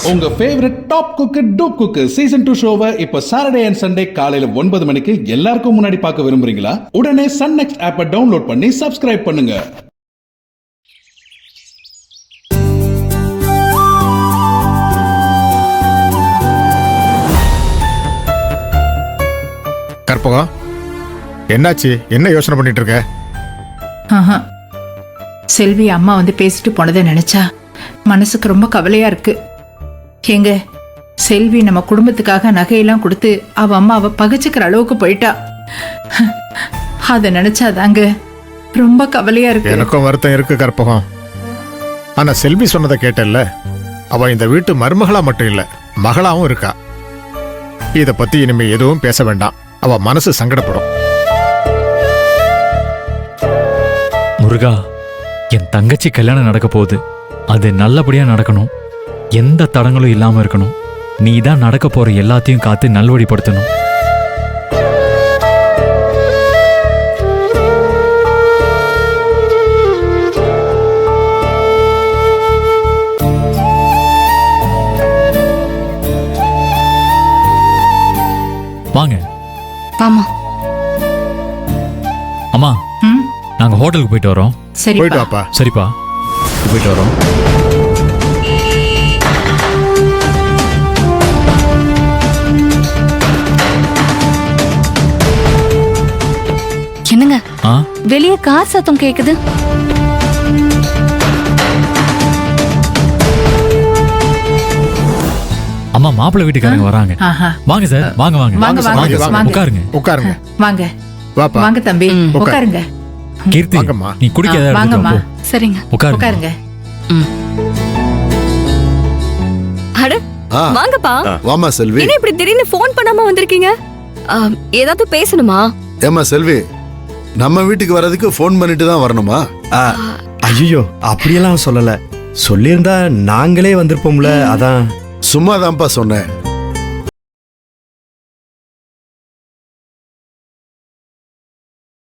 உங்க favourite top cook dupe cook season 2 ஷோவை இப்ப சாட்டர்டே அண்ட் சண்டே காலையில 9 மணிக்கு எல்லாருக்கும் முன்னாடி பார்க்க விரும்புறீங்களா? உடனே சன் நெக்ஸ்ட் ஆப்பை டவுன்லோட் பண்ணி சப்ஸ்கிரைப் பண்ணுங்க. கற்பகம், என்னாச்சு? என்ன யோசனை பண்ணிட்டு இருக்க? செல்வி அம்மா வந்து பேசிட்டு போனதை நினைச்சா மனசுக்கு ரொம்ப கவலையா இருக்கு. எங்க செல்வி நம்ம குடும்பத்துக்காக நகையெல்லாம் கொடுத்து அவ அம்மாவை பகைச்சுக்கிற அளவுக்கு போயிட்டா. அத நினைச்சாதாங்க ரொம்ப கவலையா இருக்கு. எனக்கும் வருத்தம் இருக்கு கற்பகம். ஆனா செல்வி சொன்னதை கேட்டல்ல, அவ இந்த வீட்டு மருமகளா மட்டும் இல்ல, மகளாவும் இருக்கா. இத பத்தி இனிமே எதுவும் பேச வேண்டாம். அவ மனசு சங்கடப்படும். முருகா, என் தங்கச்சி கல்யாணம் நடக்க போகுது. அது நல்லபடியா நடக்கணும். எந்த தடங்களும் இல்லாம இருக்கணும். நீ தான் நடக்க போற எல்லாத்தையும் காத்து நல்வழிப்படுத்தணும். வாங்க. ஆமா அம்மா, நாங்க ஹோட்டலுக்கு போயிட்டு வரோம். சரி போயிட்டு வாப்பா. சரிப்பா, போயிட்டு வரோம். என்னங்க, ஆ, வெளியே கார் சத்தம் கேக்குது. அம்மா, மாப்பிள்ளை வீட்டுக்காரங்க வராங்க. ஆஹா. வாங்க சார், வாங்க வாங்க வாங்க, வாங்க, வாங்க, வாங்க, வாங்க. உட்காருங்க. உட்காருங்க. வாங்க வாப்பா. வாங்க தம்பி, உட்கார். உட்காருங்க. கீர்த்தி, வாங்கம்மா. நீ குடிக்க ஏதாவது வாங்கம்மா. எடுத்துட்டு வா, போ. சரிங்க. உட்காருங்க. உட்காருங்க. அட வாங்கப்பா. வாமா செல்வி. என்ன இப்படி திடீர்னு ஃபோன் பண்ணாம வந்திருக்கீங்க? ஏதாவது பேசணுமா? ஏமா செல்வி, நம்ம வீட்டுக்கு வர்றதுக்கு ஃபோன் பண்ணிட்டு தான் வரணுமா? ஐயோ, அப்படியெல்லாம் சொல்லல. சொல்லியிருந்தா நாங்களே வந்திருப்போம்ல. அதான் சும்மா தான்ப்பா சொன்னேன்.